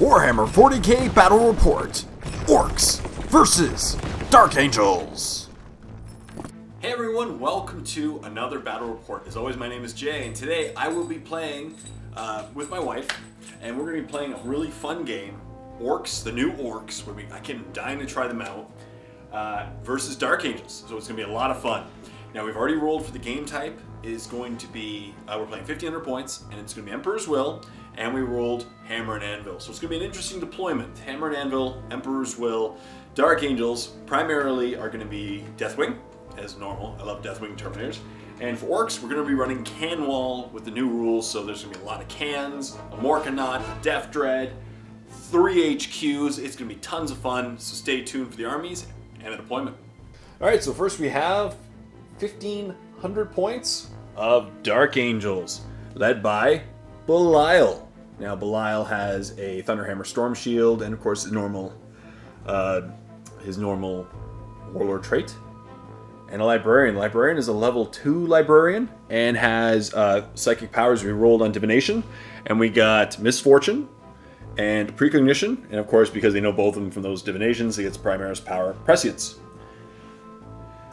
Warhammer 40K Battle Report, Orcs versus Dark Angels. Hey everyone, welcome to another Battle Report. As always, my name is Jay, and today I will be playing with my wife, and we're going to be playing a really fun game, Orcs, the new Orcs, where I can dying to try them out, versus Dark Angels. So it's going to be a lot of fun. Now we've already rolled for the game type. It is going to be, we're playing 1500 points, and it's going to be Emperor's Will, and we rolled Hammer and Anvil. So it's going to be an interesting deployment. Hammer and Anvil, Emperor's Will, Dark Angels primarily are going to be Deathwing, as normal. I love Deathwing Terminators. And for Orcs, we're going to be running Can Wall with the new rules, so there's going to be a lot of cans, a Morkanaut, a Death Dread, 3 HQs. It's going to be tons of fun, so stay tuned for the armies and the deployment. Alright, so first we have 1,500 points of Dark Angels, led by Belial. Now Belial has a Thunderhammer Storm Shield, and of course his normal Warlord trait. And a Librarian. Librarian is a level 2 Librarian and has psychic powers we rolled on Divination. And we got Misfortune and Precognition. And of course, because they know both of them from those Divinations, he gets Primaris Power Prescience.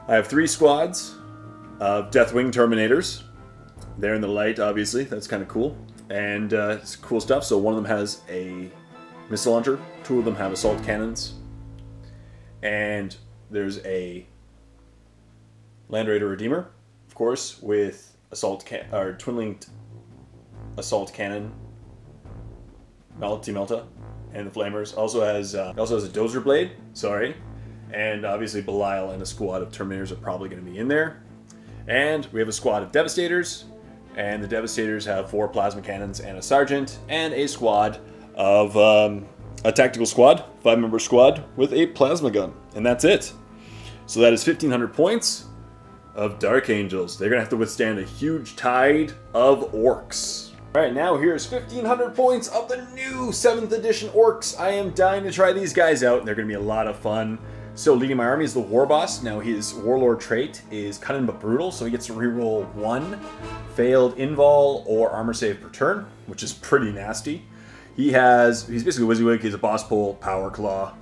I have 3 squads of Deathwing Terminators. They're in the light, obviously. That's kind of cool. And it's cool stuff. So one of them has a missile launcher. 2 of them have assault cannons. And there's a Land Raider Redeemer, of course, with twin-linked assault cannon, Melta, and the Flamers. Also has a Dozer Blade. Sorry, and obviously Belial and a squad of Terminators are probably going to be in there. And we have a squad of Devastators, and the Devastators have 4 plasma cannons and a sergeant, and a squad of a tactical squad, 5-member squad with a plasma gun, and that's it. So that is 1,500 points of Dark Angels. They're gonna have to withstand a huge tide of Orcs. Alright, now here's 1,500 points of the new 7th edition Orcs. I am dying to try these guys out, and they're gonna be a lot of fun. So leading my army is the War Boss. Now his Warlord trait is Cunning but Brutal, so he gets to reroll 1 failed invul or armor save per turn, which is pretty nasty. He's basically WYSIWYG. He's a Boss Pole, Power Claw.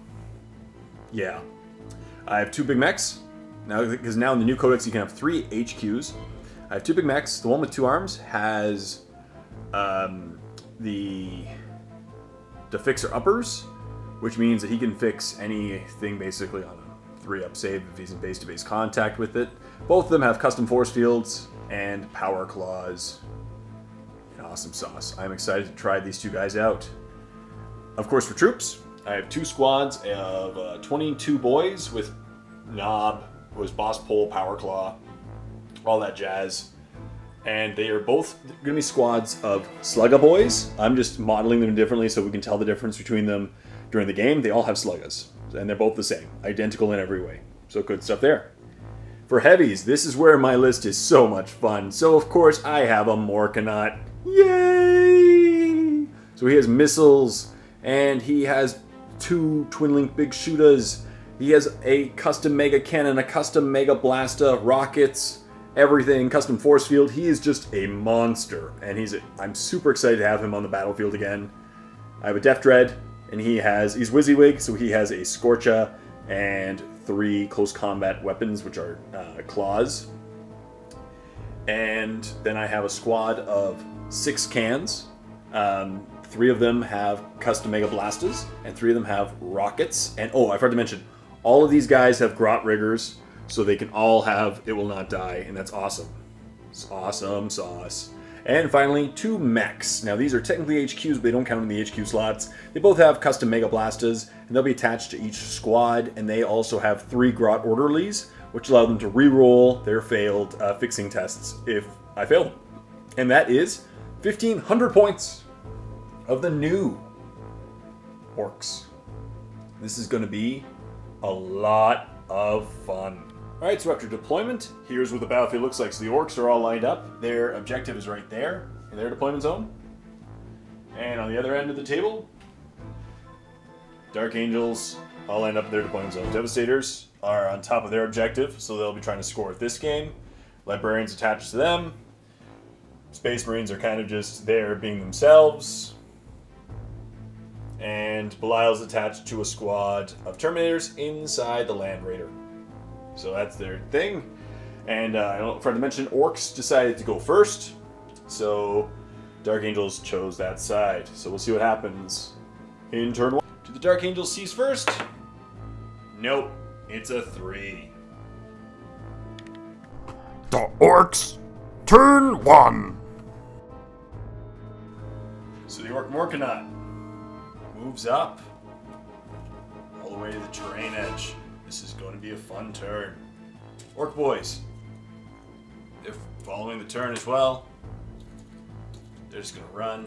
Yeah. I have 2 big mechs. Now, because now in the new codex you can have 3 HQs. I have 2 big mechs. The one with 2 arms has the Fixer Uppers, which means that he can fix anything basically on a 3-up save if he's in base-to-base contact with it. Both of them have custom force fields and power claws. And awesome sauce. I'm excited to try these 2 guys out. Of course, for troops, I have 2 squads of 22 boys with Knob, who is Boss Pole, Power Claw, all that jazz. And they are both going to be squads of Slugga boys. I'm just modeling them differently so we can tell the difference between them during the game. They all have Sluggas, and they're both the same, identical in every way. So good stuff there. For heavies, this is where my list is so much fun. So of course I have a Morkanaut. Yay! So he has missiles, and he has 2 twin-link big shooters. He has a custom mega cannon, a custom mega blaster, rockets, everything, custom force field. He is just a monster, and I'm super excited to have him on the battlefield again. I have a Death Dread, and he's WYSIWYG, so he has a Scorcha and 3 close combat weapons, which are claws. And then I have a squad of 6 cans. 3 of them have custom mega blasters, and 3 of them have rockets. And oh, I forgot to mention, all of these guys have Grot Riggers, so they can all have It Will Not Die, and that's awesome. It's awesome sauce. And finally, 2 mechs. Now these are technically HQs, but they don't count in the HQ slots. They both have custom Mega Blasters, and they'll be attached to each squad, and they also have 3 Grot Orderlies, which allow them to re-roll their failed fixing tests if I fail them. And that is 1,500 points of the new Orcs. This is going to be a lot of fun. Alright, so after deployment, here's what the battlefield looks like. So the Orcs are all lined up. Their objective is right there, in their deployment zone. And on the other end of the table, Dark Angels all lined up in their deployment zone. Devastators are on top of their objective, so they'll be trying to score at this game. Librarians attached to them. Space Marines are kind of just there being themselves. And Belial's attached to a squad of Terminators inside the Land Raider. So that's their thing. And I forgot to mention, Orcs decided to go first. So Dark Angels chose that side. So we'll see what happens in turn 1. Do the Dark Angels seize first? Nope. It's a 3. The Orcs, turn 1. So the Orc Morkanaut moves up all the way to the terrain edge. This is going to be a fun turn. Orc boys, they're following the turn as well. They're just going to run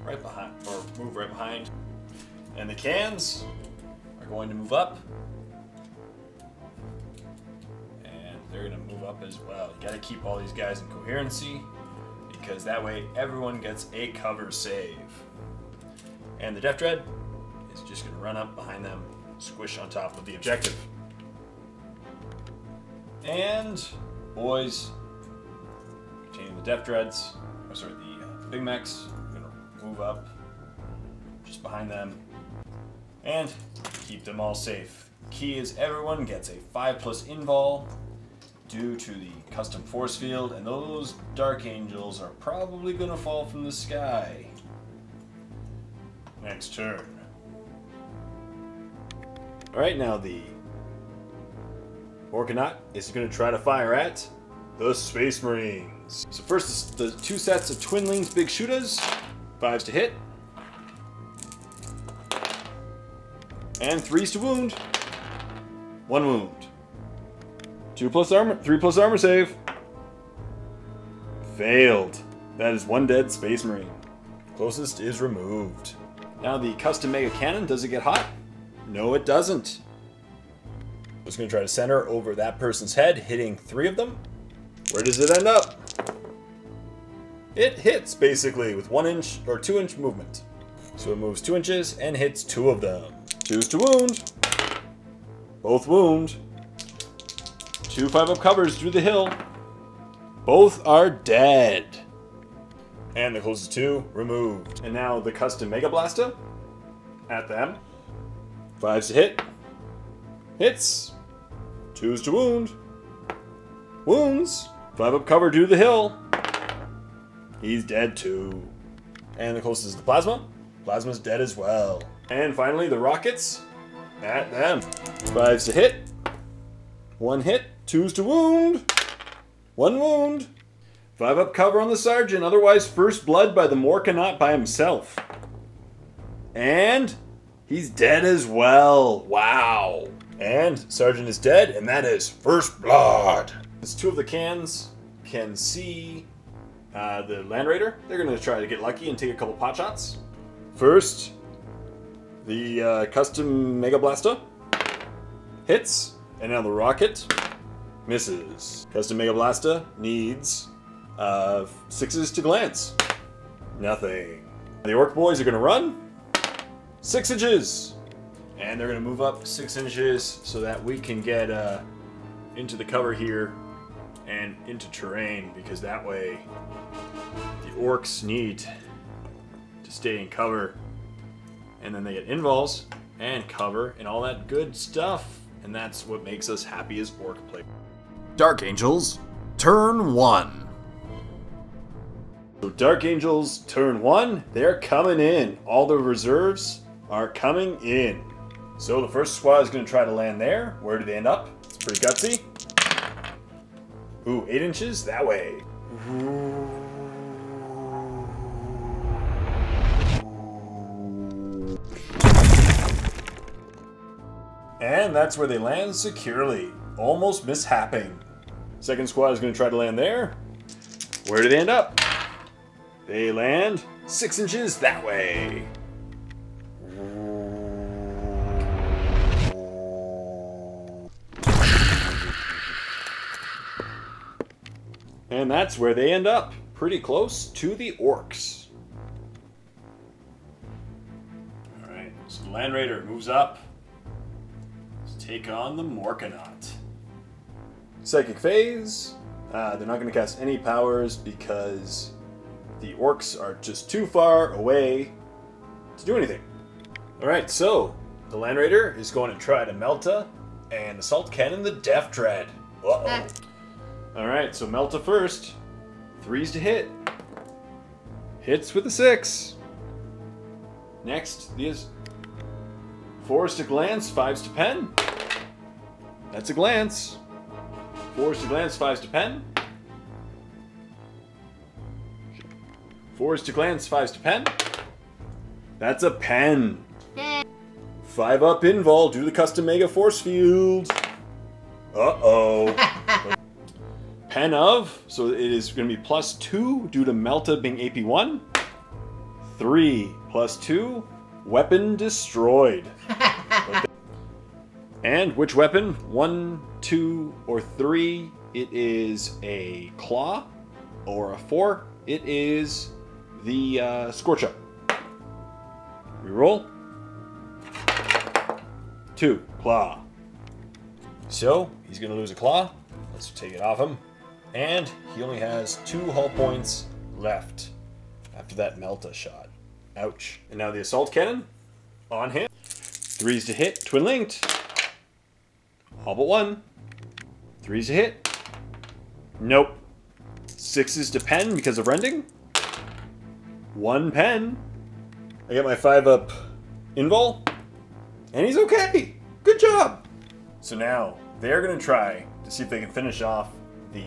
right behind, or move right behind. And the cans are going to move up. And they're going to move up as well. You got to keep all these guys in coherency, because that way everyone gets a cover save. And the Death Dread is just going to run up behind them, squish on top of the objective. And boys, containing the Death Dreads, or sorry, the Big Mechs, are going to move up just behind them and keep them all safe. Key is everyone gets a 5+ invul due to the custom force field, and those Dark Angels are probably going to fall from the sky. Next turn. Alright, now the Morkanaut is going to try to fire at the Space Marines. So first, the 2 sets of Twinlings Big Shootas. 5s to hit. And 3s to wound. 1 wound. 2+ armor, 3+ armor save. Failed. That is 1 dead Space Marine. Closest is removed. Now the custom Mega Cannon, does it get hot? No, it doesn't. It's going to try to center over that person's head, hitting 3 of them. Where does it end up? It hits, basically, with 1 inch or 2 inch movement. So it moves 2 inches and hits 2 of them. 2s to wound. Both wound. 2 5-up covers through the hill. Both are dead. And the closest 2 removed. And now the custom Mega Blaster at them. 5s to hit. Hits. 2s to wound. Wounds. 5-up cover due to the hill. He's dead too. And the closest is the Plasma. Plasma's dead as well. And finally the Rockets at them. 5s to hit. 1 hit. 2s to wound. 1 wound. 5-up cover on the Sergeant, otherwise first blood by the Morkanaut by himself. And he's dead as well. Wow. And Sergeant is dead, and that is first blood. As 2 of the cans can see the Land Raider, they're going to try to get lucky and take a couple pot shots. First, the custom Mega Blaster hits, and now the Rocket misses. Custom Mega Blaster needs 6s to glance. Nothing. The Orc boys are going to run 6 inches. And they're going to move up 6 inches so that we can get into the cover here and into terrain, because that way the Orcs need to stay in cover. And then they get invuls and cover and all that good stuff. And that's what makes us happy as Orc players. Dark Angels, turn 1. So Dark Angels, turn 1, they're coming in. All the reserves are coming in. So the first squad is going to try to land there. Where do they end up? It's pretty gutsy. Ooh, 8 inches that way. And that's where they land securely. Almost mishapping. Second squad is going to try to land there. Where do they end up? They land 6 inches that way. And that's where they end up. Pretty close to the Orcs. Alright, so the Land Raider moves up to take on the Morkanaut. Psychic phase. They're not going to cast any powers because the Orcs are just too far away to do anything. Alright, so the Land Raider is going to try to Melta and Assault Cannon the Death Dread. Uh-oh. Alright, so Melta first. 3s to hit. Hits with a 6. Next, these 4s to glance, 5s to pen. That's a glance. 4s to glance, 5s to pen. 4s to glance, 5s to pen. That's a pen. 5 up invul due to the custom mega force field. Uh-oh. Pen of, so it is going to be +2 due to Melta being AP1. 3 +2, weapon destroyed. And which weapon? 1, 2, or 3, it is a claw. Or a 4, it is the Scorch Up. Reroll. 2, claw. So, he's going to lose a claw. Let's take it off him. And he only has 2 hull points left after that Melta shot. Ouch. And now the Assault Cannon on him. 3s to hit, twin linked. All but 1. 3s to hit. Nope. 6s to pen because of rending. 1 pen. I got my 5 up invul. And he's okay. Good job. So now they're going to try to see if they can finish off the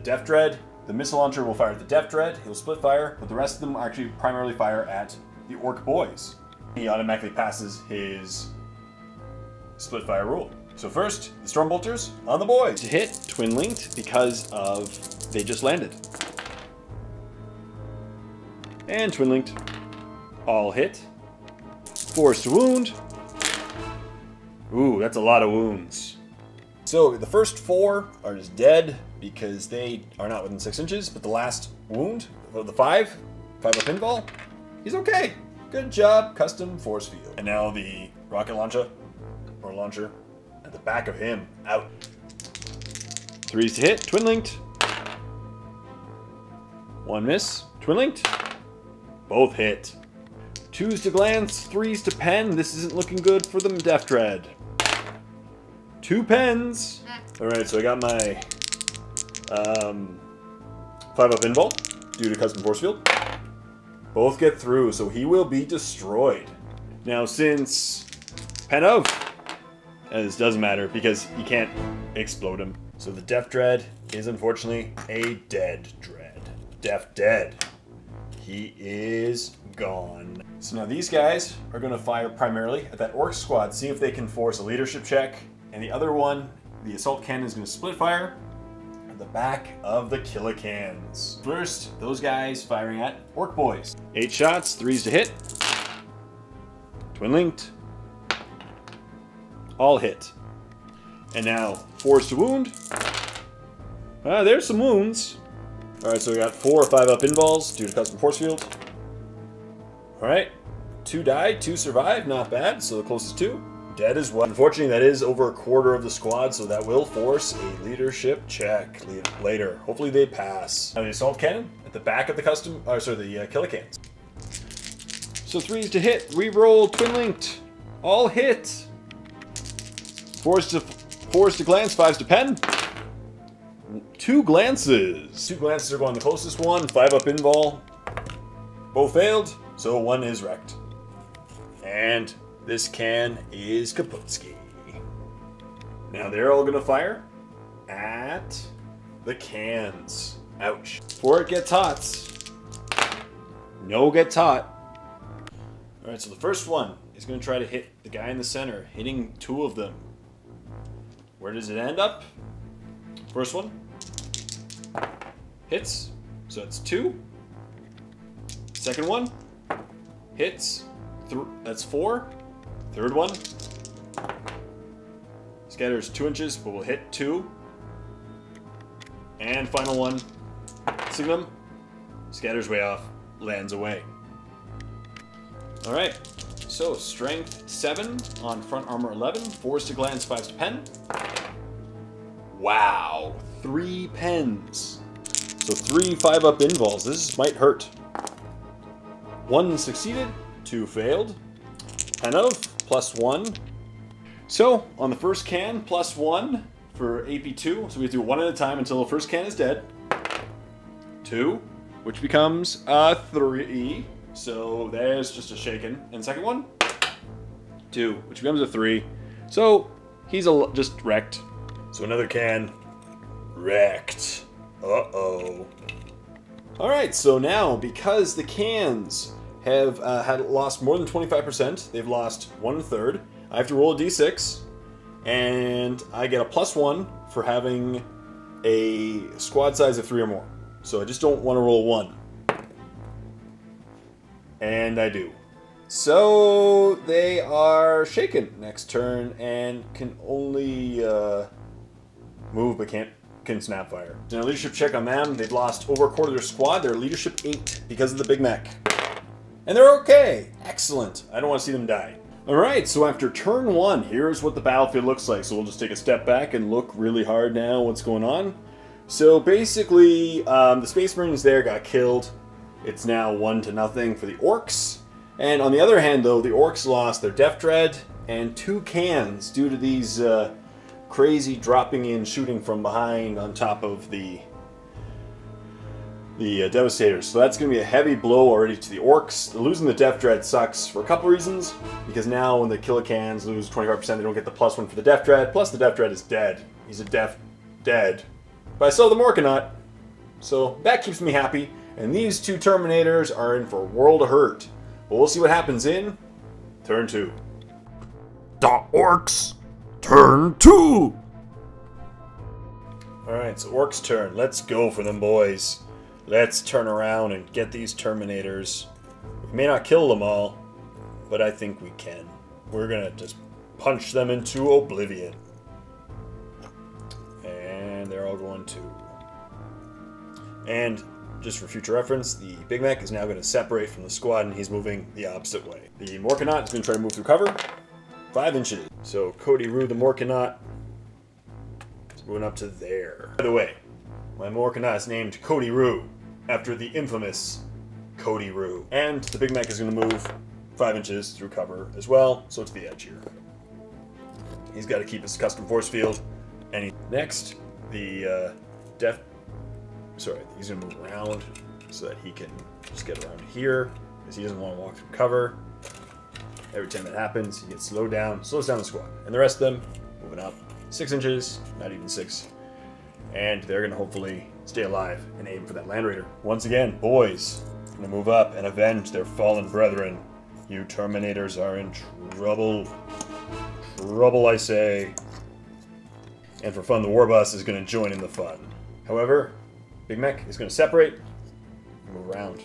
Death Dread. The missile launcher will fire at the Death Dread. He'll split fire, but the rest of them actually primarily fire at the Orc boys. He automatically passes his split fire rule. So first, the Stormbolters on the boys. To hit, twin linked because of they just landed. And twin linked. All hit. 4s to wound. Ooh, that's a lot of wounds. So the first 4 are just dead because they are not within 6 inches, but the last wound, the 5 up invul, he's okay. Good job, custom force field. And now the rocket launcher at the back of him, out. 3s to hit, twin linked. 1 miss, twin linked. Both hit. 2s to glance, 3s to pen. This isn't looking good for the Death Dread. 2 pens. Alright, so I got my 5 up invul due to custom force field. Both get through, so he will be destroyed. Now since pen of, this doesn't matter because you can't explode him. So the Death Dread is unfortunately a dead dread. Dead. He is gone. So now these guys are going to fire primarily at that Orc squad, see if they can force a leadership check. And the other one, the Assault Cannon, is going to split fire at the back of the Killicans. First, those guys firing at Orc boys. 8 shots, 3s to hit. Twin linked. All hit. And now 4s to wound. There's some wounds. Alright, so we got 4 or 5 up invuls due to custom force field. Alright, 2 died, 2 survived, not bad, so the closest 2. Dead as well. Unfortunately, that is over a quarter of the squad, so that will force a leadership check later. Hopefully they pass. Now the Assault Cannon at the back of the the Killicans. So 3s to hit, reroll, twin linked, all hit. 4s to glance, 5s to pen. 2 glances. 2 glances are going the closest one. 5 up invul. Both failed, so 1 is wrecked. And this can is Kaputski. Now they're all gonna fire at the cans. Ouch. 4 it gets hot. No gets hot. Alright, so the first one is gonna try to hit the guy in the center, hitting 2 of them. Where does it end up? First one. Hits. So that's 2. Second one. Hits. That's 4. Third one. Scatters 2 inches, but will hit 2. And final one. Signum. Scatters way off. Lands away. Alright. So, strength 7 on front armor 11. 4s to glance, 5s to pen. Wow. 3 pens. So 3 5 up invuls. This might hurt. 1 succeeded, 2 failed. 10 of, +1. So, on the first can, +1 for AP2. So we do 1 at a time until the first can is dead. 2, which becomes a 3. So there's just a shaken. And the second one, 2, which becomes a 3. So he's just wrecked. So another can, wrecked. Uh-oh. Alright, so now, because the cans have had lost more than 25%, they've lost 1/3. I have to roll a d6, and I get a +1 for having a squad size of 3 or more. So I just don't want to roll 1. And I do. So they are shaken next turn and can only move but can snap fire. So a leadership check on them. They've lost over a quarter of their squad. They're leadership 8 because of the Big Mac. And they're okay. Excellent. I don't want to see them die. Alright, so after turn 1, here's what the battlefield looks like. So we'll just take a step back and look really hard now what's going on. So basically, the Space Marines there got killed. It's now 1-0 for the Orcs. And on the other hand, though, the Orcs lost their Def Dread and 2 cans due to these crazy dropping in, shooting from behind on top of the Devastators. So that's going to be a heavy blow already to the Orcs. Losing the Def Dread sucks for a couple reasons. Because now when the Killer Cans lose 25%, they don't get the +1 for the Def Dread. Plus the Def Dread is dead. He's a dead. But I still have the Morkanaut. So that keeps me happy. And these 2 Terminators are in for a world of hurt. But we'll see what happens in turn 2. The Orcs, turn 2. Alright, so Orcs' turn. Let's go for them, boys. Let's turn around and get these Terminators. We may not kill them all, but I think we can. We're gonna just punch them into oblivion. And they're all going to. And just for future reference, the Big Mac is now going to separate from the squad and he's moving the opposite way. The Morkanaut is going to try to move through cover. 5 inches. So Cody Roo, the Morkanaut, is moving up to there. By the way, my Morkanaut is named Cody Roo after the infamous Cody Roo. And the Big Mac is going to move 5 inches through cover as well, so to the edge here. He's got to keep his custom force field. And next, the he's going to move around so that he can just get around here because he doesn't want to walk through cover. Every time that happens, he gets slowed down, slows down the squad. And the rest of them, moving up 6 inches, not even 6. And they're going to hopefully stay alive and aim for that Land Raider. Once again, boys, going to move up and avenge their fallen brethren. You Terminators are in trouble. Trouble, I say. And for fun, the War Bus is going to join in the fun. However, Big Mac is going to separate and move around.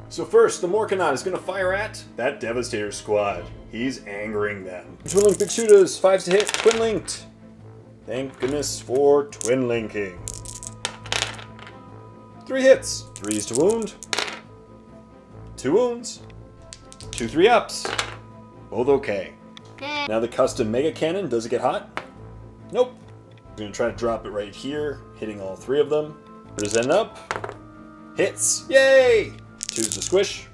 So first, the Morkanaut is going to fire at that Devastator squad. He's angering them. Twin Link Big Shooters, 5s to hit, Twin Linked. Thank goodness for Twin Linking. 3 hits, 3s to wound, 2 wounds, 2 3-ups. Both okay. Now the custom Mega Cannon, does it get hot? Nope. I'm going to try to drop it right here, hitting all 3 of them. Present up. Hits. Yay! 2's to squish.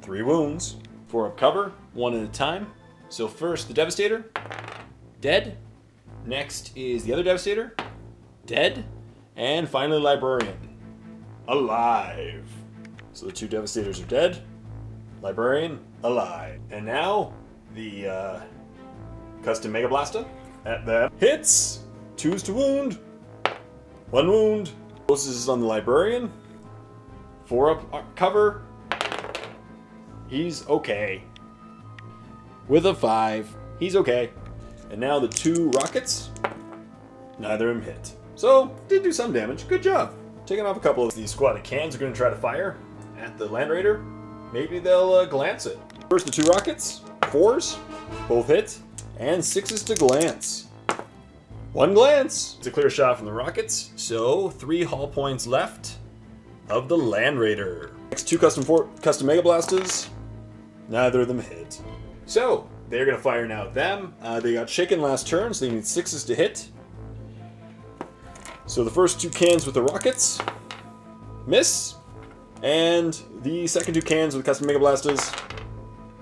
3 wounds. 4 up cover, 1 at a time. So first, the Devastator. Dead. Next is the other Devastator. Dead. And finally, Librarian. Alive. So the 2 Devastators are dead. Librarian, alive. And now, the custom Mega Blaster. At that. Hits! 2's to wound. 1 wound. Closest is on the Librarian. 4 up cover. He's okay. With a 5. He's okay. And now the 2 rockets. Neither of them hit. So, did do some damage. Good job. Taking off a couple of these squad of cans are going to try to fire at the Land Raider. Maybe they'll glance it. First the 2 rockets. 4s. Both hit. And 6s to glance. 1 glance. It's a clear shot from the rockets. So 3 hull points left of the Land Raider. Next 2 custom Mega Blasters. Neither of them hit. So they're gonna fire now at them. They got shaken last turn, so they need 6s to hit. So the first 2 cans with the rockets miss, And the second 2 cans with custom Mega Blastas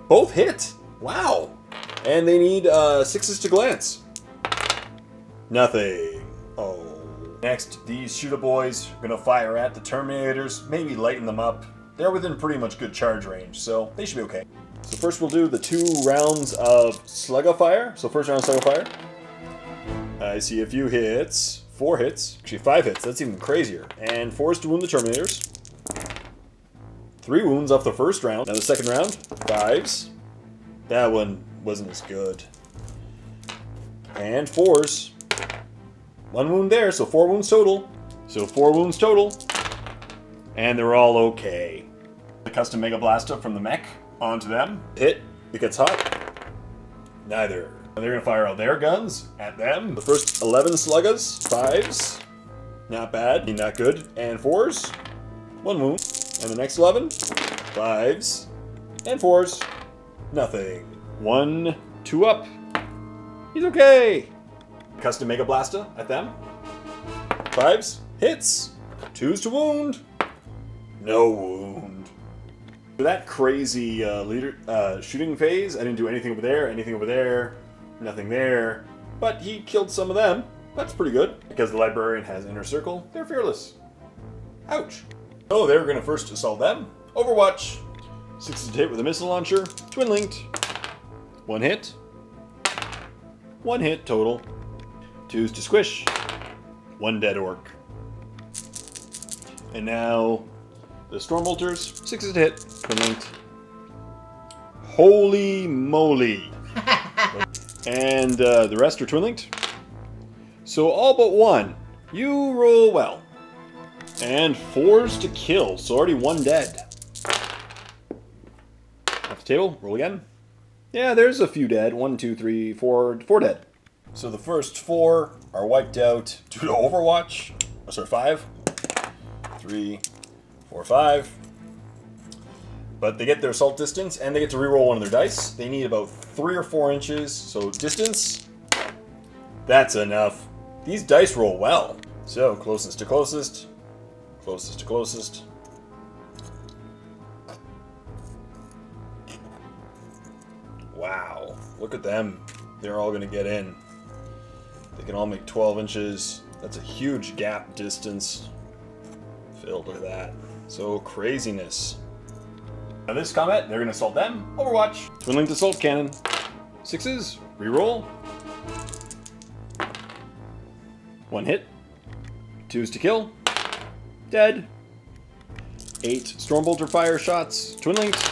both hit. Wow. And they need 6s to glance. Nothing. Oh. Next, these shooter boys are gonna fire at the Terminators, maybe lighten them up. They're within pretty much good charge range, so they should be okay. So first we'll do the 2 rounds of Slug of Fire. So first round Slug of Fire. I see a few hits. 4 hits. Actually 5 hits. That's even crazier. And 4s to wound the Terminators. 3 wounds off the first round. Now the second round. 5s. That one wasn't as good. And 4s. 1 wound there, so 4 wounds total. So 4 wounds total. And they're all okay. The custom Mega Blasta from the mech onto them. Hit. It gets hot. Neither. They're going to fire all their guns at them. The first 11 sluggas. 5s. Not bad. Not good. And 4s. 1 wound. And the next 11. 5s. And 4s. Nothing. 1, 2 up. He's okay. Custom Mega Blasta at them. 5s. Hits. 2s to wound. No wound. For that crazy shooting phase, I didn't do anything over there, nothing there. But he killed some of them. That's pretty good. Because the Librarian has Inner Circle, they're fearless. Ouch. Oh, they were going to first assault them. Overwatch. 6 to hit with a missile launcher. Twin linked. 1 hit. 1 hit total. 2s to squish. 1 dead orc. And now the Stormbolters. 6s to hit. Twin linked. Holy moly. And the rest are twin linked. So all but 1. You roll well. And 4s to kill. So already 1 dead. Off the table. Roll again. Yeah, there's a few dead. 1, 2, 3, 4. 4 dead. So the first 4 are wiped out due to Overwatch. Oh, sorry, 5. 3, 4, 5. But they get their assault distance, and they get to reroll 1 of their dice. They need about 3 or 4 inches. So distance, that's enough. These dice roll well. So closest to closest. Closest to closest. Wow, look at them. They're all going to get in. They can all make 12 inches. That's a huge gap distance. Phil, look at that. So craziness. Now this combat, they're going to assault them. Overwatch. Twin linked assault cannon. 6s. Reroll. 1 hit. 2s to kill. Dead. 8 Stormbolter fire shots. Twin linked.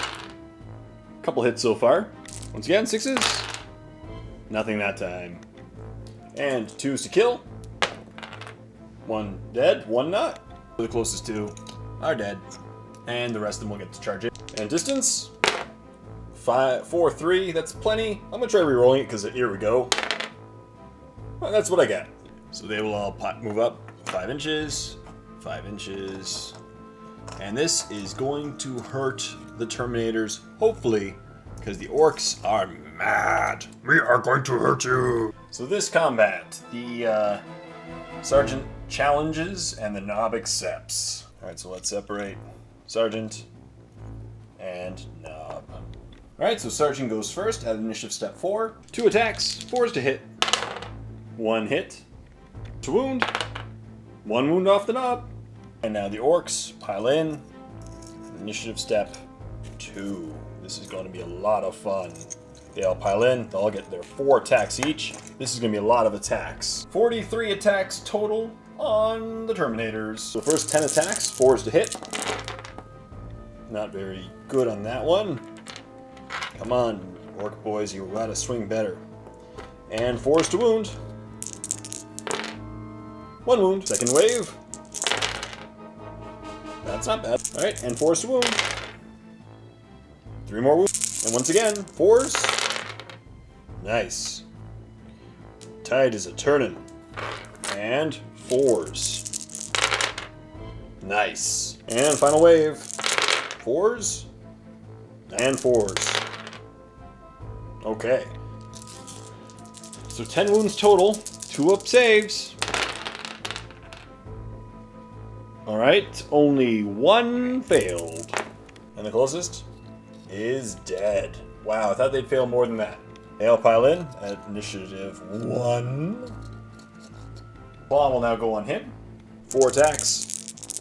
Couple hits so far. Once again, 6s. Nothing that time. And 2s to kill. 1 dead, 1 not. The closest 2 are dead. And the rest of them will get to charge it. And distance. 5, 4, 3. That's plenty. I'm going to try re-rolling it because here we go. Well, that's what I got. So they will all move up 5 inches. 5 inches. And this is going to hurt the Terminators, hopefully, because the Orcs are mad. We are going to hurt you. So this combat, the Sergeant challenges and the Knob accepts. Alright, so let's separate Sergeant and Knob. Alright, so Sergeant goes first at initiative step 4. 2 attacks, 4s to hit. 1 hit. To wound. 1 wound off the Knob. And now the Orcs pile in. Initiative step 2. This is going to be a lot of fun. They all pile in. They'll all get their 4 attacks each. This is going to be a lot of attacks. 43 attacks total on the Terminators. So first 10 attacks, 4s to hit. Not very good on that one. Come on, Orc boys, you gotta swing better. And 4s to wound. 1 wound. Second wave. That's not bad. Alright, and 4s to wound. 3 more wounds. And once again, 4s. Nice. Tide is a-turnin'. And 4s. Nice. And final wave. 4s. And 4s. Okay. So 10 wounds total. 2 up saves. Alright, only one failed. And the closest is dead. Wow, I thought they'd fail more than that. They all pile in at initiative 1. Bomb will now go on him. 4 attacks.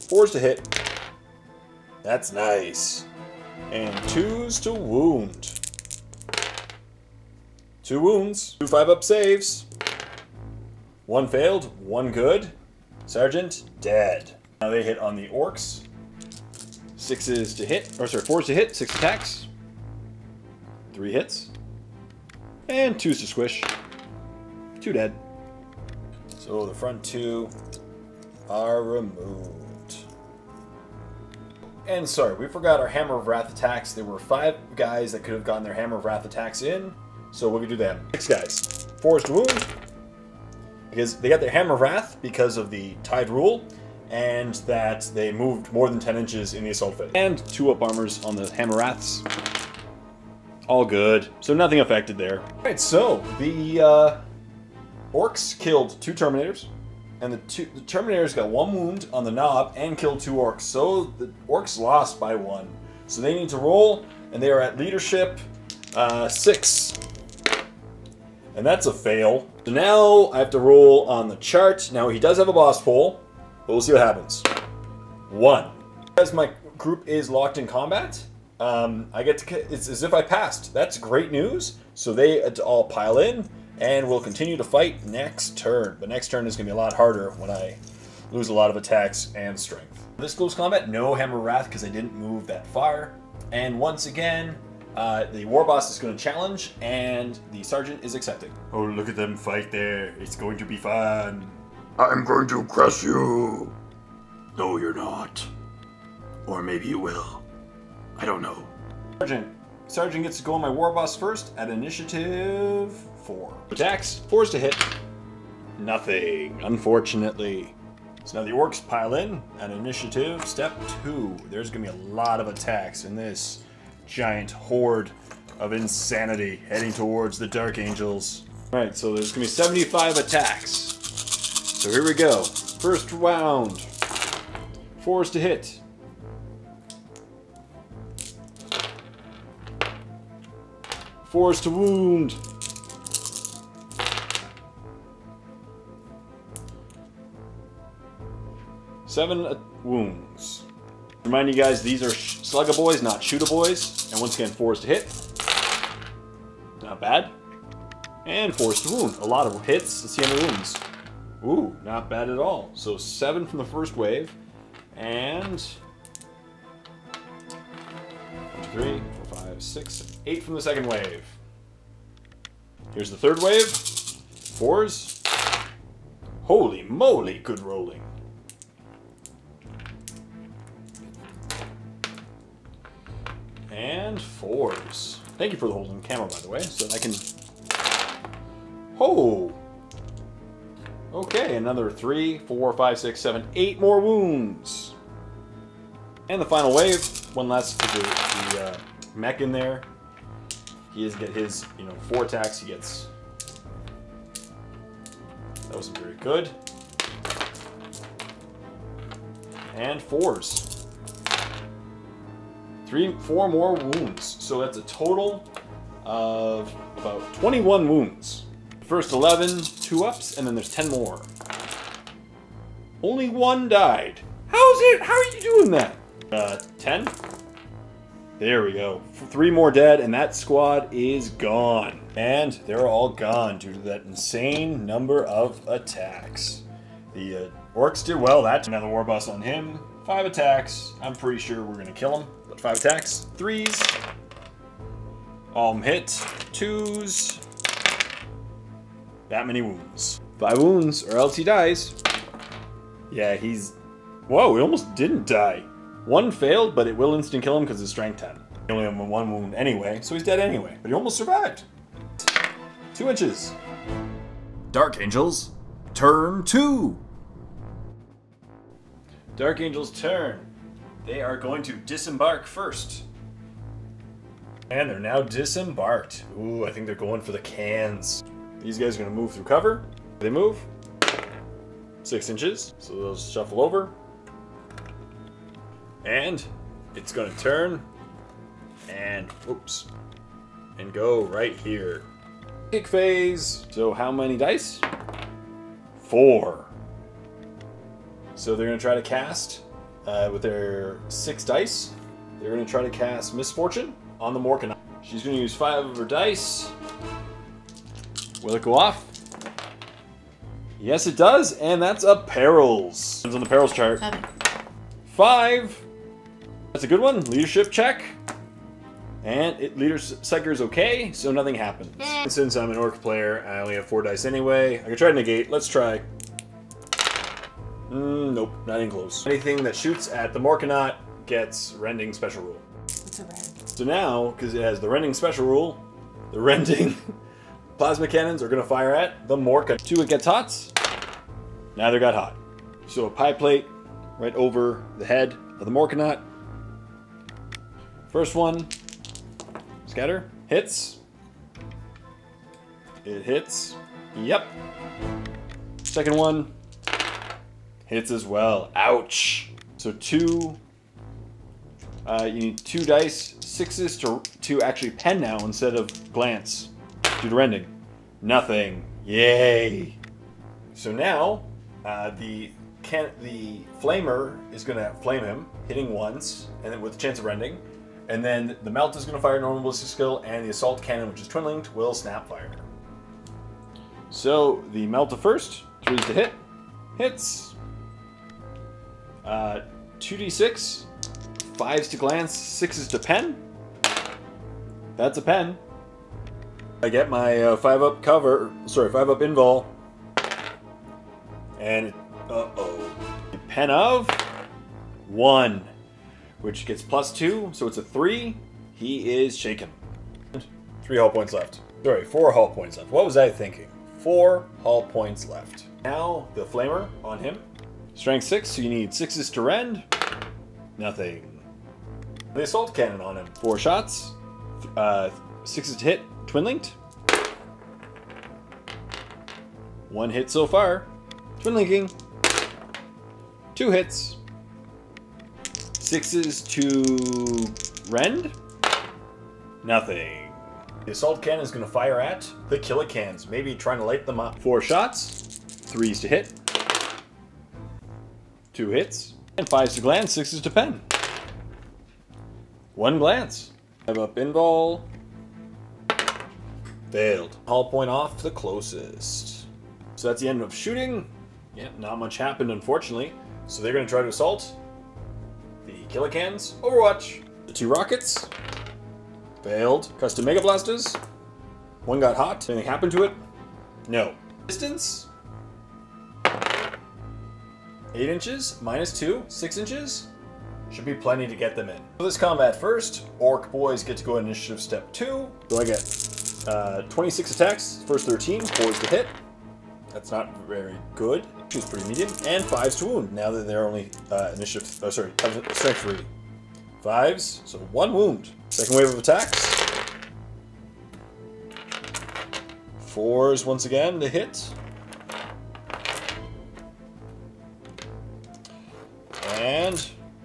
4s to hit. That's nice. And 2s to wound. 2 wounds. 2 5-up saves. 1 failed, 1 good. Sergeant, dead. Now they hit on the Orcs. 6s to hit, or sorry, 4s to hit, 6 attacks. 3 hits. And 2s to squish. 2 dead. So the front 2 are removed. And sorry, we forgot our Hammer of Wrath attacks. There were 5 guys that could have gotten their Hammer of Wrath attacks in. So we're gonna do them. 6 guys. 4s to wound. Because they got their Hammer of Wrath because of the Tide rule, and that they moved more than 10 inches in the assault phase. And 2 up armors on the Hammer Wraths. All good. So nothing affected there. Alright, so the Orcs killed 2 Terminators, and the Terminators got 1 wound on the knob and killed 2 Orcs. So the Orcs lost by 1. So they need to roll, and they are at leadership 6. And that's a fail. So now I have to roll on the chart. Now he does have a boss pole, but we'll see what happens. 1. As my group is locked in combat, I get to, it's as if I passed. That's great news. So they all pile in, and we'll continue to fight next turn. But next turn is going to be a lot harder when I lose a lot of attacks and strength. This close combat, no Hammer Wrath because I didn't move that far. And once again, the war boss is going to challenge, and the sergeant is accepting. Oh, look at them fight there. It's going to be fun. I'm going to crush you. No, you're not. Or maybe you will. I don't know. Sergeant gets to go on my war boss first at initiative 4. Attacks, 4s to hit. Nothing, unfortunately. So now the Orcs pile in at initiative step 2. There's going to be a lot of attacks in this giant horde of insanity heading towards the Dark Angels. Alright, so there's going to be 75 attacks. So here we go. First round. 4s to hit. Fours to wound. Seven wounds. Remind you guys, these are slugga-boys, not shooter-boys. And once again, 4s to hit. Not bad. And 4s to wound. A lot of hits. Let's see how many wounds. Ooh, not bad at all. So 7 from the first wave. And 1, 2, 3, 4, 5, 6, 8 from the second wave. Here's the third wave. 4s. Holy moly, good rolling. And 4s. Thank you for the holding camera, by the way, so that I can... Oh! Okay, another 3, 4, 5, 6, 7, 8 more wounds. And the final wave. One last for the mech in there. He does get his, 4 attacks. He gets... That wasn't very good. And 4s. 4 more wounds. So that's a total of about 21 wounds. First 11, 2 ups, and then there's 10 more. Only 1 died. How are you doing that? 10? There we go. 3 more dead, and that squad is gone. And they're all gone due to that insane number of attacks. The Orcs did well that time. Another war boss on him. 5 attacks. I'm pretty sure we're gonna kill him. But 5 attacks. 3s. Hit. 2s. That many wounds. 5 wounds, or else he dies. Yeah, he's... Whoa, he almost didn't die. 1 failed, but it will instant kill him because it's strength 10. He only had 1 wound anyway, so he's dead anyway. But he almost survived. 2 inches. Dark Angels, turn 2. Dark Angels' turn. They are going to disembark first. And they're now disembarked. Ooh, I think they're going for the cans. These guys are going to move through cover. They move 6 inches, so they'll shuffle over. And it's going to turn and, oops, and go right here. Kick phase. So how many dice? 4. So they're going to try to cast with their 6 dice. They're going to try to cast Misfortune on the Morkanite. She's going to use 5 of her dice. Will it go off? Yes, it does, and that's a Perils. It's on the Perils chart. 5. That's a good one. Leadership check. And Leader Psyker's okay, so nothing happens. And since I'm an Orc player, I only have 4 dice anyway. I can try to negate. Let's try. Nope, not even close. Anything that shoots at the Morkanite gets Rending Special Rule. What's a rend? So now, because it has the Rending Special Rule, the Rending Plasma Cannons are going to fire at the Morkanite. 2, it gets hot. Neither got hot. So a pie plate right over the head of the Morkanite. First one, scatter, hits. It hits. Yep. Second one, hits as well. Ouch. So 2, you need 2 dice, 6s to actually pen now instead of glance due to rending. Nothing. Yay. So now, the flamer is going to flame him, hitting once, and then with a chance of rending. And then the melt is going to fire normal ballistic skill, and the assault cannon, which is twin linked, will snap fire. So the melt to first, 3s to hit, hits. 2d6, 5s to glance, 6s to pen. That's a pen. I get my 5-up cover, sorry, 5-up invul. And, uh-oh. A pen of 1, which gets +2, so it's a 3. He is shaken. 3 hull points left. Sorry, 4 hull points left. What was I thinking? 4 hull points left. Now, the flamer on him. Strength 6, so you need 6s to rend. Nothing. The assault cannon on him. 4 shots. 6s to hit. Twin linked. 1 hit so far. Twin linking. 2 hits. 6s to rend. Nothing. The assault cannon is going to fire at the Killicans, maybe trying to light them up. 4 shots. 3s to hit. 2 hits. And 5s to glance, 6s to pen. 1 glance. 5-up invul. Failed. Hull point off the closest. So that's the end of shooting. Yeah, not much happened, unfortunately. So they're going to try to assault the Killicans. Overwatch. The 2 rockets. Failed. Custom Mega Blasters. 1 got hot. Anything happened to it? No. Distance. 8 inches, -2, 6 inches. Should be plenty to get them in. For this combat first, Orc boys get to go initiative step 2. So I get 26 attacks, first 13, 4s to hit. That's not very good. She's pretty medium. And 5s to wound, now that they're only initiative, strength 3. 5s, so 1 wound. Second wave of attacks. 4s once again to hit. And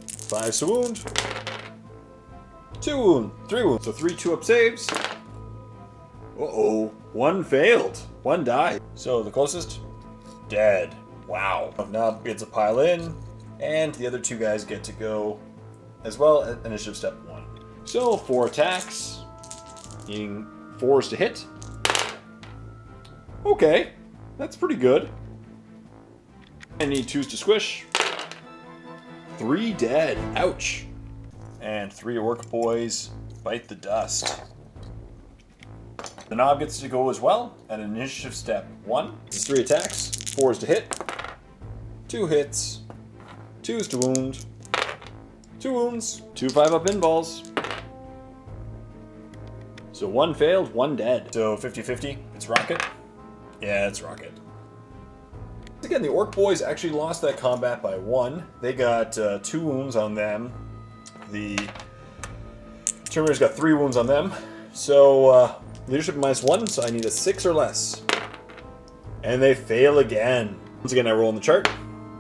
5s to wound. 2 wound. 3 wound. So 3 2-up saves. Uh-oh. 1 failed. 1 died. So the closest, dead. Wow. Now gets a pile in, and the other 2 guys get to go as well at initiative step 1. So 4 attacks, needing 4s to hit. Okay, that's pretty good. I need 2s to squish. 3 dead. Ouch. And 3 Orc boys bite the dust. The Knob gets to go as well at initiative step 1. It's 3 attacks, 4s to hit, 2 hits, 2s to wound, 2 wounds, 2 5-up invuls. So 1 failed, 1 dead. So 50-50, it's Rocket? Yeah, it's Rocket. Again, the Orc boys actually lost that combat by 1. They got 2 wounds on them. The Terminators got 3 wounds on them. So, leadership -1, so I need a 6 or less. And they fail again. Once again, I roll in the chart,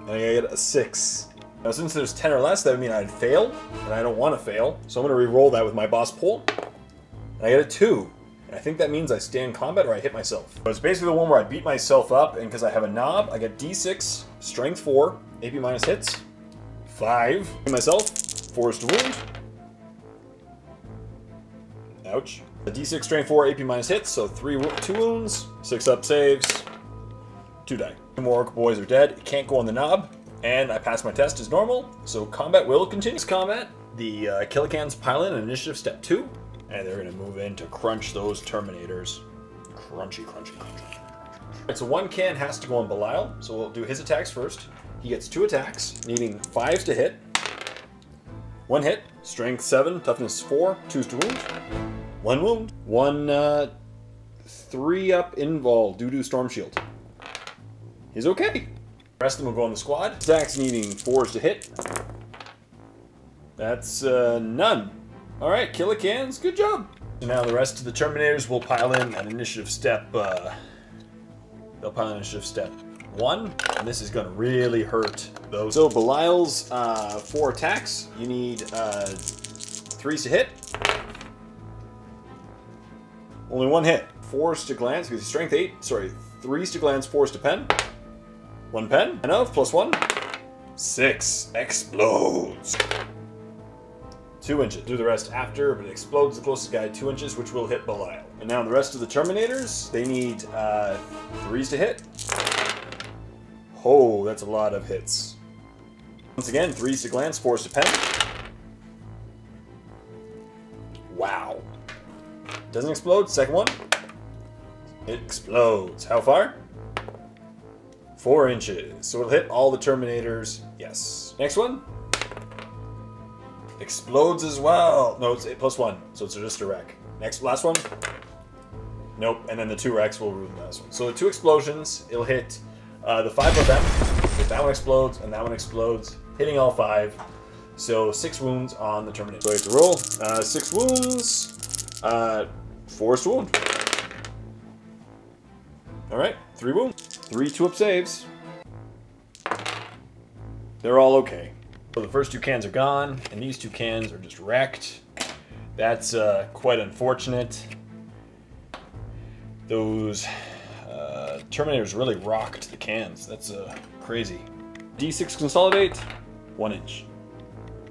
and I get a 6. Now since there's 10 or less, that would mean I'd fail, and I don't want to fail. So I'm going to re-roll that with my boss pull. And I get a 2. And I think that means I stay in combat or I hit myself. So it's basically the one where I beat myself up, and because I have a knob, I get D6, Strength 4, AP minus hits, 5. Hit myself, force to wound. Ouch. A D6, Strength 4, AP minus hits, so 2 wounds, 6 up saves, 2 die. 2 more orc boys are dead. It can't go on the knob, and I passed my test as normal, so combat will continue. Combat, the Killicans pile in initiative step 2, and they're going to move in to crunch those Terminators. Crunchy, crunchy, crunchy. Alright, so one can has to go on Belial, so we'll do his attacks first. He gets 2 attacks, needing 5s to hit. 1 hit, strength 7, toughness 4, 2s to wound. 1 wound. 1 3 up invul due to Storm Shield. He's okay. The rest of them will go on the squad. Attacks needing 4s to hit. That's none. Alright, Killicans, good job. So now the rest of the Terminators will pile in at initiative step. They'll pile in initiative step 1, and this is going to really hurt those. So Belial's 4 attacks. You need 3s to hit. Only 1 hit. 4s to glance, because he's strength 8. Sorry, 3s to glance, 4s to pen. 1 pen. And of +1. 6. Explodes. 2 inches. Do the rest after, but it explodes the closest guy 2 inches, which will hit Belial. And now the rest of the Terminators, they need 3s to hit. Oh, that's a lot of hits. Once again, 3s to glance, 4s to pen. Wow. Doesn't explode. Second one. It explodes. How far? 4 inches. So it'll hit all the Terminators. Yes. Next one. Explodes as well. No, it's +1. So it's just a wreck. Last one. Nope. And then the 2 wrecks will ruin the last one. So the 2 explosions, it'll hit the 5 of them. If that one explodes and that one explodes, hitting all 5. So 6 wounds on the Terminator. So I have to roll. 6 wounds. 4s to wound. Alright, 3 wounds. 3 2-up saves. They're all okay. So the first 2 cans are gone, and these 2 cans are just wrecked. That's quite unfortunate. Those Terminators really rocked the cans. That's crazy. D6 consolidate, 1 inch.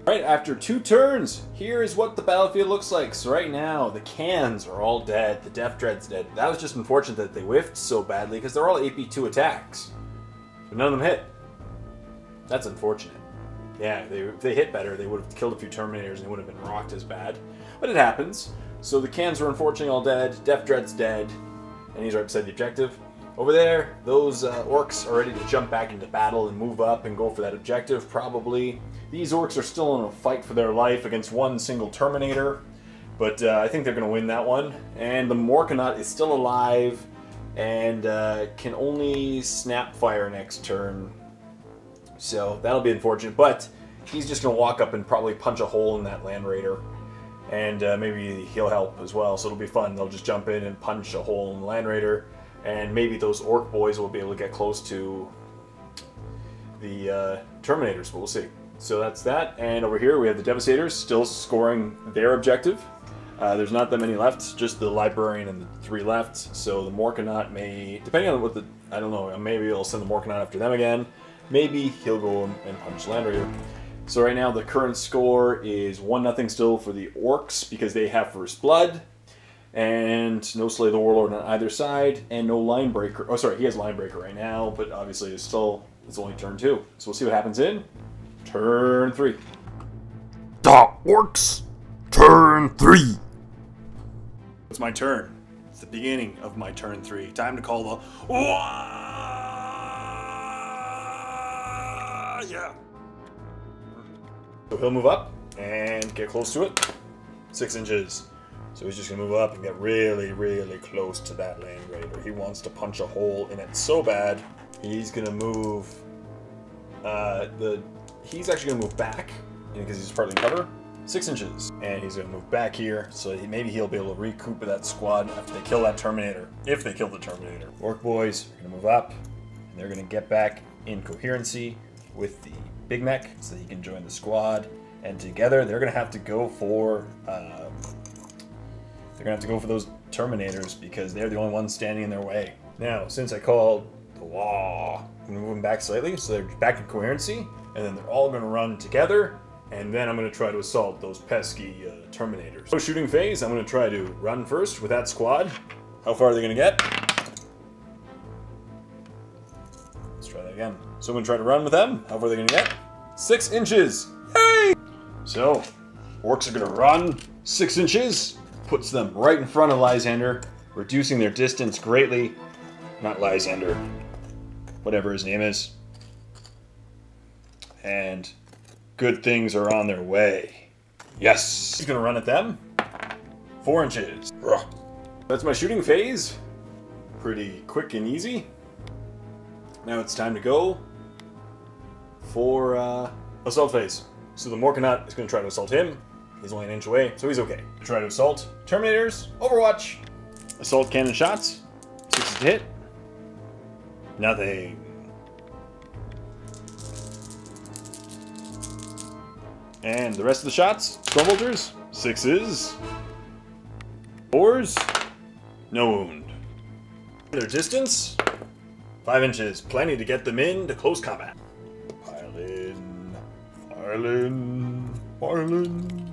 Alright, after 2 turns, here is what the battlefield looks like. So right now, the cans are all dead. The Death Dread's dead. That was just unfortunate that they whiffed so badly, because they're all AP2 attacks. But none of them hit. That's unfortunate. Yeah, if they hit better, they would have killed a few Terminators and they would have been rocked as bad. But it happens. So the cans are unfortunately all dead. Death Dread's dead. And he's right beside the objective. Over there, those Orcs are ready to jump back into battle and move up and go for that objective, probably. These Orcs are still in a fight for their life against one single Terminator, but I think they're going to win that one. And the Morkanaut is still alive and can only snap fire next turn, so that'll be unfortunate. But he's just going to walk up and probably punch a hole in that Land Raider, and maybe he'll help as well, so it'll be fun. They'll just jump in and punch a hole in the Land Raider. And maybe those Orc boys will be able to get close to the Terminators, but we'll see. So that's that. And over here we have the Devastators still scoring their objective. There's not that many left, just the Librarian and the 3 left. So the Morkanaut may, depending on what I don't know, maybe he'll send the Morkanaut after them again. Maybe he'll go and punch Land Raider. So right now the current score is 1-0 still for the Orcs, because they have First Blood. And no Slay the Warlord on either side, and no Line Breaker. Oh, sorry, he has Line Breaker right now, but obviously it's only turn 2. So we'll see what happens in turn 3. The Orcs, turn 3. It's my turn. It's the beginning of my turn 3. Time to call the yeah. So he'll move up and get close to it. 6 inches. So he's just going to move up and get really, really close to that Land Raider. He wants to punch a hole in it so bad. He's going to move... He's actually going to move back, because he's partly cover. 6 inches. And he's going to move back here, so maybe he'll be able to recoup that squad after they kill that Terminator. If they kill the Terminator. Orc boys are going to move up, and they're going to get back in coherency with the big mech so that he can join the squad. And together they're gonna have to go for those Terminators because they're the only ones standing in their way. Now, since I called the law, I'm gonna move them back slightly so they're back in coherency, and then they're all gonna run together, and then I'm gonna try to assault those pesky Terminators. So shooting phase, I'm gonna try to run first with that squad. How far are they gonna get? Let's try that again. So I'm gonna try to run with them. How far are they gonna get? 6 inches! Hey! So, Orcs are gonna run 6 inches. Puts them right in front of Lysander, reducing their distance greatly. Not Lysander, whatever his name is. And good things are on their way. Yes! He's gonna run at them. 4 inches. That's my shooting phase. Pretty quick and easy. Now it's time to go for assault phase. So the Morkanaut is gonna try to assault him. He's only an inch away, so he's okay. Try to assault. Terminators, Overwatch. Assault cannon shots. 6 to hit. Nothing. And the rest of the shots, Stormbolters, 6s. 4s, no wound. Their distance, 5 inches. Plenty to get them into close combat. Pile in, file in, file in.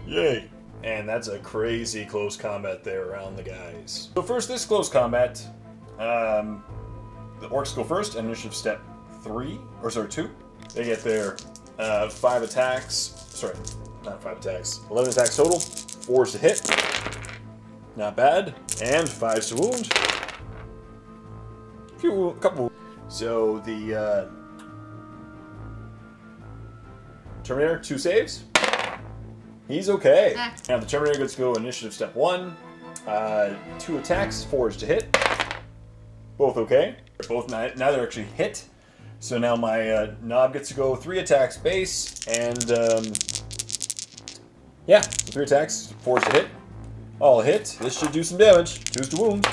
Yay. And that's a crazy close combat there around the guys. So first, this close combat, the Orcs go first, initiative step 2. They get their 5 attacks, sorry, not 5 attacks, 11 attacks total, 4s to hit, not bad, and 5s to wound. Couple. So the Terminator, 2 saves. He's okay. Now the Terminator gets to go initiative step 1. 2 attacks, 4s to hit. Both okay. Both now they're actually hit. So now my knob gets to go 3 attacks base, and yeah, 3 attacks, 4s to hit. All hit. This should do some damage. 2s to wound.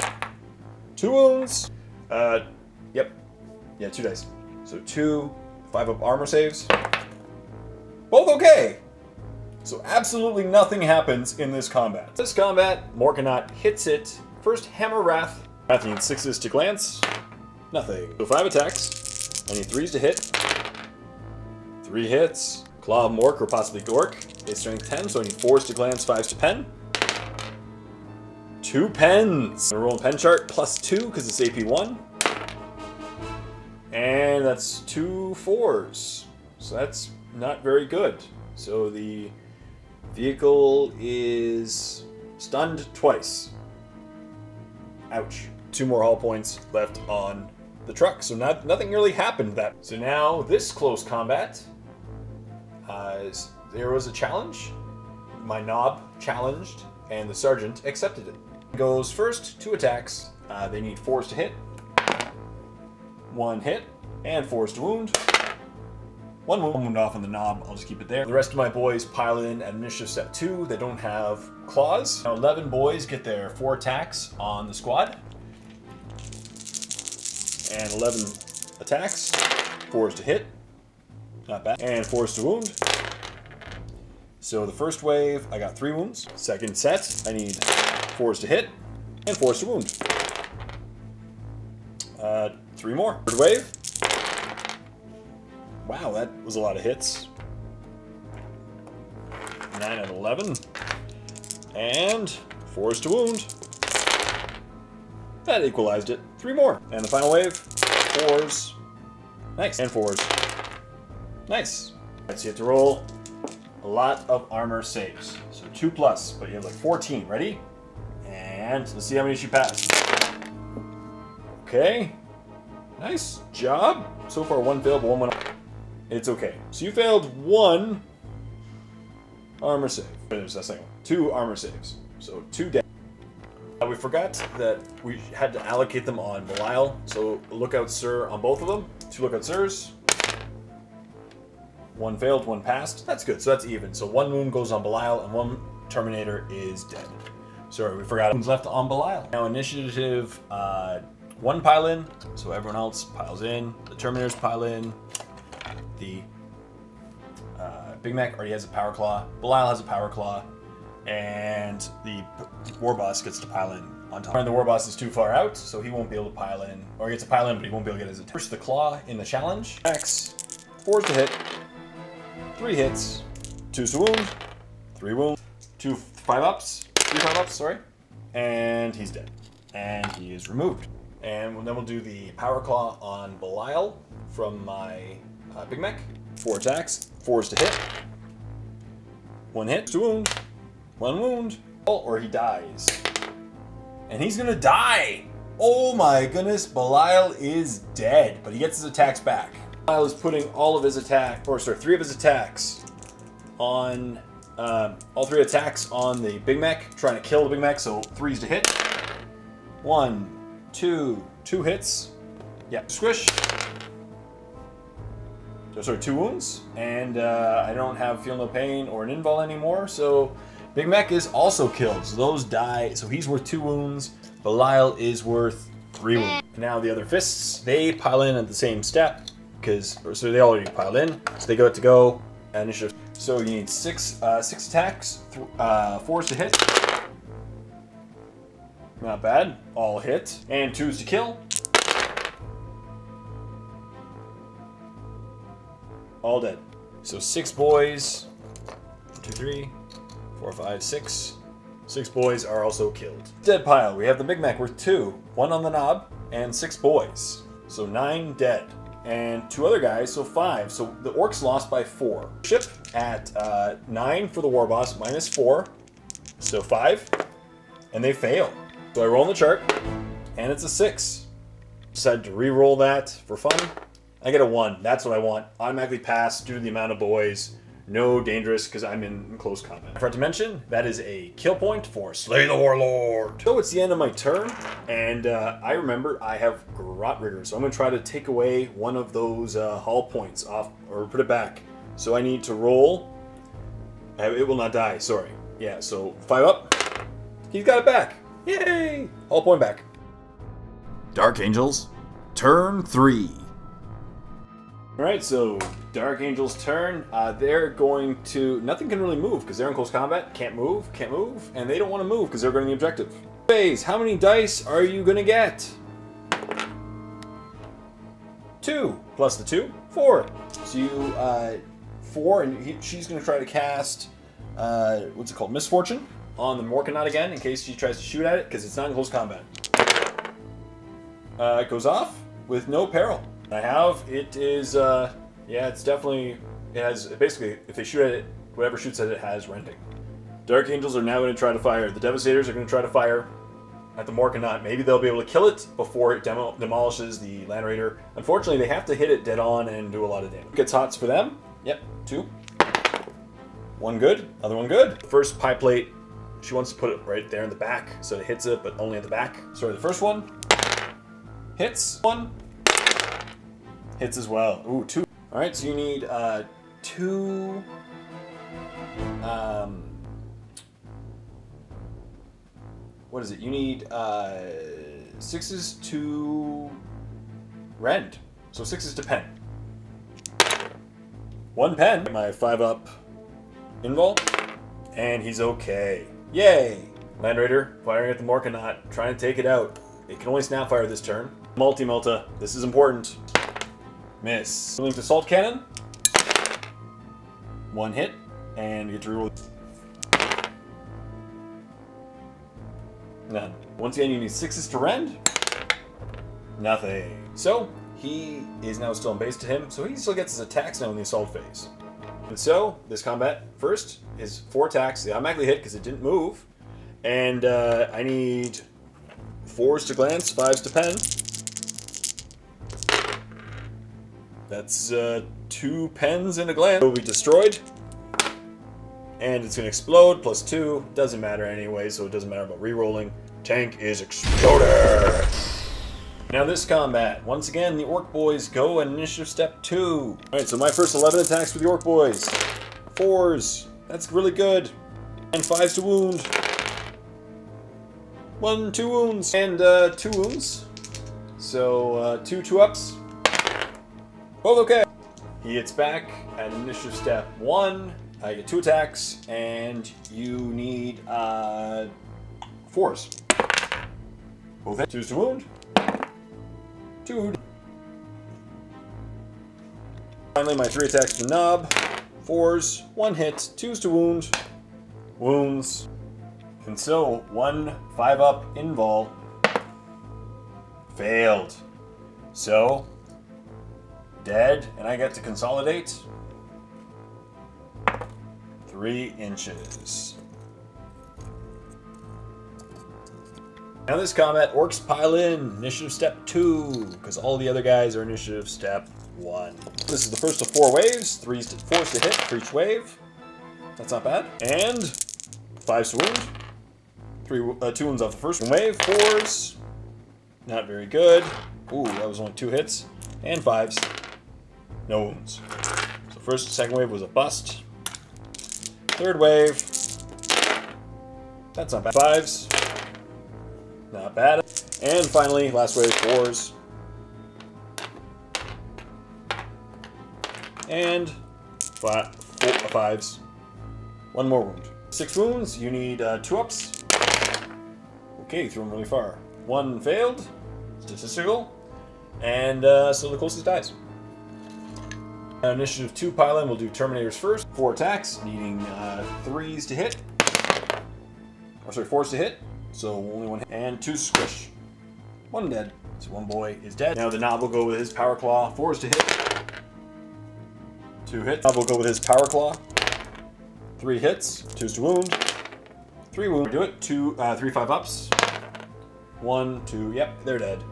2 wounds. Yep. Yeah, 2 dice. So 2 5-up armor saves. Both okay. So absolutely nothing happens in this combat. This combat, Morkanaut hits it. First, Hammer Wrath. Wrath needs 6s to glance. Nothing. So 5 attacks. I need 3s to hit. 3 hits. Claw of Mork or possibly Dork. Base strength 10, so I need 4s to glance, 5s to pen. 2 pens. I'm gonna roll a pen chart plus 2 because it's AP 1. And that's 2 4s. So that's not very good. So the vehicle is stunned twice. Ouch. 2 more hull points left on the truck. So nothing really happened that. So now this close combat, there was a challenge. My knob challenged and the sergeant accepted it. Goes first, 2 attacks. They need 4s to hit. 1 hit and 4s to wound. 1 wound off on the knob, I'll just keep it there. The rest of my boys pile in at initiative step 2. They don't have claws. Now 11 boys get their 4 attacks on the squad. And 11 attacks. 4s to hit. Not bad. And 4s to wound. So the first wave, I got 3 wounds. Second set, I need 4s to hit and 4s to wound. 3 more. Third wave. Wow, that was a lot of hits. 9 out of 11. And 4s to wound. That equalized it. 3 more. And the final wave. 4s. Nice. And 4s. Nice. Alright, so you have to roll a lot of armor saves. So 2+, but you have like 14. Ready? And let's see how many she passed. Okay. Nice job. So far 1 failed, but 1 went up. It's okay. So you failed 1 armor save. There's that second one. 2 armor saves. So 2 dead. We forgot that we had to allocate them on Belial. So lookout sir on both of them. 2 lookout sirs. 1 failed, 1 passed. That's good. So that's even. So 1 wound goes on Belial and 1 Terminator is dead. Sorry, we forgot wounds left on Belial. Now initiative 1 pile in. So everyone else piles in. The Terminators pile in. The Big Mac already has a power claw. Belial has a power claw. And the war boss gets to pile in on top. And the war boss is too far out, so he won't be able to pile in. Or he gets to pile in, but he won't be able to get his attack. First, the claw in the challenge. X, 4 to hit, 3 hits, 2 to wound, 3 wound, 2 5-ups, 3 5-ups, sorry. And he's dead. And he is removed. And then we'll do the power claw on Belial from my Big Mac. 4 attacks, 4s to hit, 1 hit, 2 wound, 1 wound, or he dies. And he's gonna die! Oh my goodness, Belial is dead, but he gets his attacks back. Belial is putting all of his attack, or sorry, 3 of his attacks on, all 3 attacks on the Big Mac, trying to kill the Big Mac, so 3s to hit. 1, 2 hits. Yeah, squish. So, sorry, 2 wounds, and I don't have Feel No Pain or an Invul anymore, so Big Mac is also killed. So those die, so he's worth 2 wounds. Belial is worth 3 wounds. Now the other fists, they pile in at the same step, so they already piled in, so they got to go initiative. So you need 6 attacks, 4s to hit. Not bad, all hit, and 2s to kill. All dead. So 6 boys, 1, 2, 3, 4, 5, 6. 6 boys are also killed. Dead pile, we have the Big Mac worth 2, 1 on the knob, and 6 boys. So 9 dead. And 2 other guys, so 5. So the Orcs lost by 4. Ship at 9 for the war boss, minus 4, so 5. And they fail. So I roll on the chart, and it's a 6. Decided to re-roll that for fun. I get a 1. That's what I want. Automatically pass due to the amount of boys. No dangerous, because I'm in close combat. I forgot to mention, that is a kill point for Slay the Warlord. So it's the end of my turn, and I remember I have Garrote Rigger, so I'm going to try to take away one of those hull points off, or put it back. So I need to roll. It will not die, sorry. Yeah, so 5 up. He's got it back. Yay! Hull point back. Dark Angels, turn 3. Alright, so Dark Angel's turn. They're going to... Nothing can really move because they're in close combat. Can't move, and they don't want to move because they're going to the objective. Phase, how many dice are you going to get? 2 plus the 2, 4. So you, 4, and she's going to try to cast, what's it called, Misfortune on the Morkanaut again in case she tries to shoot at it because it's not in close combat. It goes off with no peril. It is, yeah, it's definitely, it has, basically, if they shoot at it, whatever shoots at it has rending. Dark Angels are now going to try to fire. The Devastators are going to try to fire at the Morkanaut. Maybe they'll be able to kill it before it demolishes the Land Raider. Unfortunately, they have to hit it dead on and do a lot of damage. Gets hots for them. Yep, 2. 1 good, other 1 good. First pie plate, she wants to put it right there in the back, so it hits it, but only at the back. Sorry, the first one hits. 1. Hits as well. Ooh, 2. Alright, so you need 2... what is it? You need 6s to rend. So 6s to pen. 1 pen. My 5-up invul. And he's okay. Yay! Land Raider firing at the Morkanaut, trying to take it out. It can only snapfire this turn. Multi-multa. This is important. Miss. Link to Salt Cannon. 1 hit, and you get to reroll. None. Once again, you need 6s to rend. Nothing. So, he is now still in base to him, so he still gets his attacks now in the assault phase. And so, this combat, first, is 4 attacks. They automatically hit because it didn't move. And I need 4s to glance, 5s to pen. That's 2 pens and a glance. It will be destroyed. And it's going to explode, plus 2. Doesn't matter anyway, so it doesn't matter about re-rolling. Tank is exploded! Now this combat. Once again, the Orc boys go in initiative step 2. Alright, so my first 11 attacks for the Orc boys. 4s. That's really good. And 5s to wound. 1, 2 wounds. And 2 wounds. So 2 2-ups. Both okay. He hits back at initiative step 1. I get 2 attacks, and you need 4s. Both hit. 2s to wound. 2. Finally, my 3 attacks to knob. 4s, 1 hit, 2s to wound. Wounds. And so, 1 5-up invul. Failed. So, dead, and I get to consolidate 3 inches. Now this combat, Orcs pile in, initiative step 2, because all the other guys are initiative step 1. This is the first of 4 waves, 4s to hit for each wave. That's not bad. And 5s to wound. 2 wounds off the first wave, 4s. Not very good. Ooh, that was only 2 hits. And 5s. No wounds. So second wave was a bust. Third wave. That's not bad. 5s. Not bad. And finally, last wave, 4s. And 5s. 1 more wound. 6 wounds. You need 2 ups. Okay, threw him really far. 1 failed. Statistical. And so the closest dies. Initiative 2 pile-in, we'll do Terminators first. 4 attacks, needing 3s to hit. Or sorry, 4s to hit. So only 1 hit. And 2 squish. 1 dead. So 1 boy is dead. Now the knob will go with his Power Claw. 4s to hit. 2 hits. Knob will go with his Power Claw. 3 hits. 2s to wound. 3 wound. Do it. 3 5-ups. 1, 2, yep, they're dead.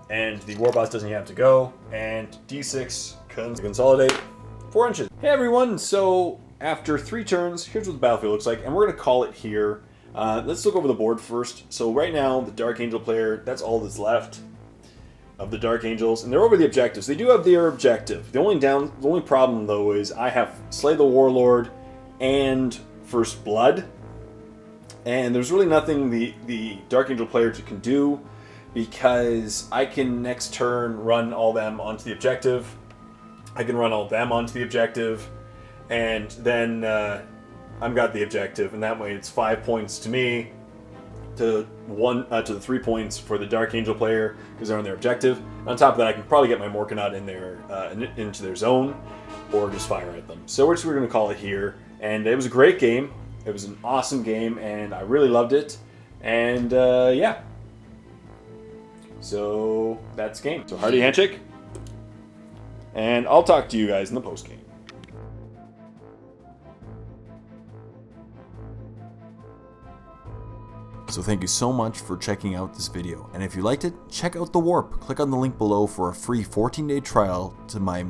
And the war boss doesn't have to go. And D6 consolidate 4 inches. Hey everyone, so after 3 turns, here's what the battlefield looks like, and we're gonna call it here. Let's look over the board first. So right now, the Dark Angel player, that's all that's left of the Dark Angels, and they're over the objectives. They do have their objective. The only problem though is I have Slay the Warlord and First Blood. And there's really nothing the Dark Angel player can do, because I can next turn run all them onto the objective. I can run all them onto the objective, and then I've got the objective, and that way it's 5 points to me, to the 3 points for the Dark Angel player because they're on their objective. On top of that, I can probably get my Morkanut in there into their zone, or just fire at them. So we're going to call it here, and it was a great game. It was an awesome game, and I really loved it. And yeah. So that's game. So hearty handshake. And I'll talk to you guys in the post game. So thank you so much for checking out this video. And if you liked it, check out the Warp. Click on the link below for a free 14-day trial to my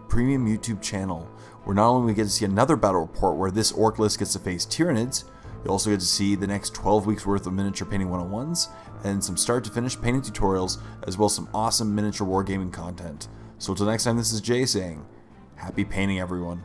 premium YouTube channel, where not only we get to see another battle report where this orc list gets to face Tyranids, you also get to see the next 12 weeks worth of miniature painting 101s and some start to finish painting tutorials, as well as some awesome miniature wargaming content. So until next time, this is Jay saying, happy painting everyone.